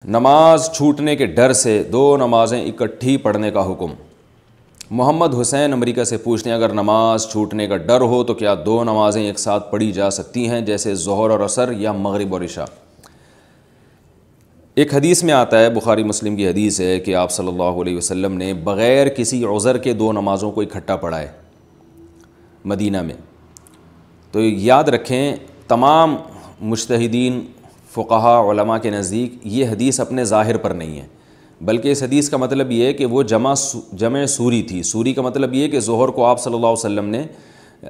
نماز چھوٹنے کے ڈر سے دو نمازیں اکٹھی پڑھنے کا حکم۔ محمد حسین امریکہ سے پوچھتے ہیں اگر نماز چھوٹنے کا ڈر ہو تو کیا دو نمازیں ایک ساتھ پڑھی جا سکتی ہیں جیسے ظہر اور عصر یا مغرب اور عشاء؟ ایک حدیث میں آتا ہے، بخاری مسلم کی حدیث ہے کہ آپ صلی اللہ علیہ وسلم نے بغیر کسی عذر کے دو نمازوں کو اکٹھا پڑھا ہے مدینہ میں۔ تو یاد رکھیں تمام مجتہدین فقہاء علماء کے نزدیک یہ حدیث اپنے ظاہر پر نہیں ہے، بلکہ اس حدیث کا مطلب یہ ہے کہ وہ جمع سوری تھی۔ سوری کا مطلب یہ ہے کہ ظہر کو آپ صلی اللہ علیہ وسلم نے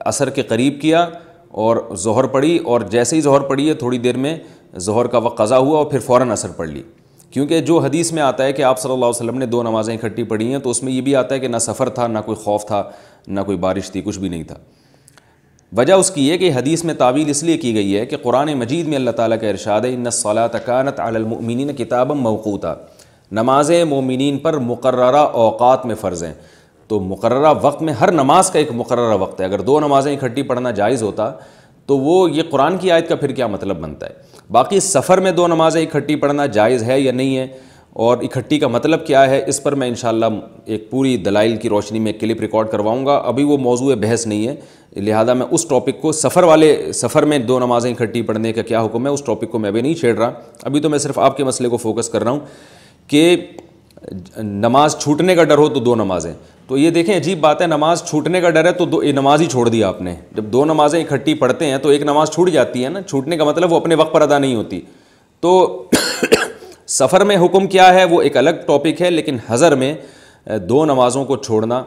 عصر کے قریب کیا اور ظہر پڑھی، اور جیسے ہی ظہر پڑھی ہے تھوڑی دیر میں ظہر کا وقت قضا ہوا اور پھر فوراً عصر پڑھ لی۔ کیونکہ جو حدیث میں آتا ہے کہ آپ صلی اللہ علیہ وسلم نے دو نمازیں اکٹھی پڑھی ہیں تو اس میں یہ بھی آتا ہے کہ نہ سفر تھا، نہ کوئی خوف تھا، نہ کوئی بارش تھی، کچھ بھی نہیں تھا۔ وجہ اس کی یہ کہ حدیث میں تعویل اس لیے کی گئی ہے کہ قرآن مجید میں اللہ تعالیٰ کا ارشاد ہے ان الصلاۃ کانت علی المؤمنین کتابا موقوتا، نمازیں مومنین پر مقررہ اوقات میں فرض ہیں۔ تو مقررہ وقت میں ہر نماز کا ایک مقررہ وقت ہے۔ اگر دو نمازیں اکٹھی پڑھنا جائز ہوتا تو وہ یہ قرآن کی آیت کا پھر کیا مطلب بنتا ہے؟ باقی سفر میں دو نمازیں اکٹھی پڑھنا جائز ہے یا نہیں ہے، اور اکٹھی کا مطلب کیا ہے، اس پر میں انشاءاللہ ایک پوری دلائل کی روشنی میں کلپ ریکارڈ کرواؤں گا۔ ابھی وہ موضوع بحث نہیں ہے، لہذا میں اس ٹاپک کو سفر میں دو نمازیں اکٹھی پڑھنے کا کیا حکم ہے اس ٹاپک کو میں ابھی نہیں چھیڑ رہا۔ ابھی تو میں صرف آپ کے مسئلے کو فوکس کر رہا ہوں کہ نماز چھوٹنے کا ڈر ہو تو دو نمازیں۔ تو یہ دیکھیں عجیب بات ہے، نماز چھوٹنے کا ڈر ہے تو نماز ہی چھوڑ دی آپ نے۔ جب دو نمازیں اکٹھی پڑھتے ہیں تو ایک نماز چھوٹ جاتی ہے نا، چھوٹنے کا مطلب وہ اپنے وقت پر ادا نہیں ہوتی۔ تو سفر میں حکم کیا ہے وہ ایک الگ ٹاپک ہے، لیکن حضر میں دو نمازوں کو چھوڑنا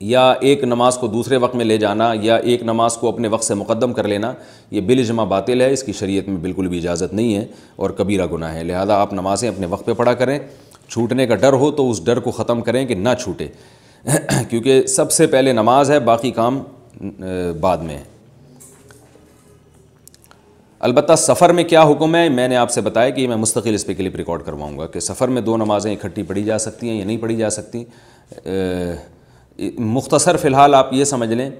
یا ایک نماز کو دوسرے وقت میں لے جانا یا ایک نماز کو اپنے وقت سے مقدم کر لینا یہ بالاجماع باطل ہے، اس کی شریعت میں بالکل بھی اجازت نہیں ہے اور کبیرہ گناہ ہے۔ لہذا آپ نمازیں اپنے وقت پہ پڑھا کریں۔ چھوٹنے کا ڈر ہو تو اس ڈر کو ختم کریں کہ نہ چھوٹے، کیونکہ سب سے پہلے نماز ہے، باقی کام بعد میں ہے۔ البتہ سفر میں کیا حکم ہے میں نے آپ سے بتایا کہ میں مستقل اس پہ کلپ ریکارڈ کرواؤں گا کہ سفر میں دو نمازیں اکٹھی پڑھی جا سکتی ہیں یا نہیں پڑھی جا سکتی۔ مختصر فی الحال آپ یہ سمجھ لیں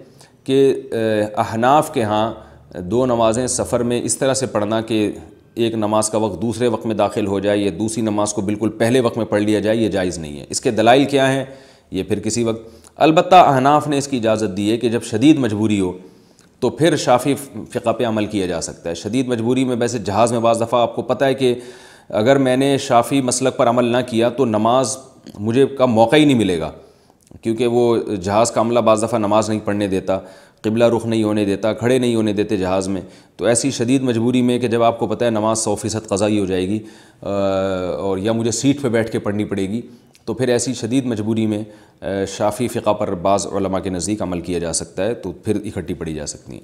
کہ احناف کے ہاں دو نمازیں سفر میں اس طرح سے پڑھنا کہ ایک نماز کا وقت دوسرے وقت میں داخل ہو جائے یا دوسری نماز کو بالکل پہلے وقت میں پڑھ لیا جائے، یہ جائز نہیں ہے۔ اس کے دلائل کیا ہیں یہ پھر کسی وقت۔ البتہ احناف نے اس کی اجازت دی ہے کہ جب شدید مجبوری ہو تو پھر شافعی فقہ پہ عمل کیا جا سکتا ہے۔ شدید مجبوری میں ویسے جہاز میں بعض دفعہ آپ کو پتہ ہے کہ اگر میں نے شافعی مسلک پر عمل نہ کیا تو نماز مجھے کا موقع ہی نہیں ملے گا، کیونکہ وہ جہاز کا عملہ بعض دفعہ نماز نہیں پڑھنے دیتا، قبلہ رخ نہیں ہونے دیتا، کھڑے نہیں ہونے دیتے جہاز میں۔ تو ایسی شدید مجبوری میں کہ جب آپ کو پتہ ہے نماز 100% قضائی ہو جائے گی اور یا مجھے سیٹ پہ بیٹھ کے پڑھنی پڑے گی، تو پھر ایسی شدید مجبوری میں شافعی فقہ پر بعض علماء کے نزدیک عمل کیا جا سکتا ہے، تو پھر اکٹھی پڑھی جا سکتی ہیں۔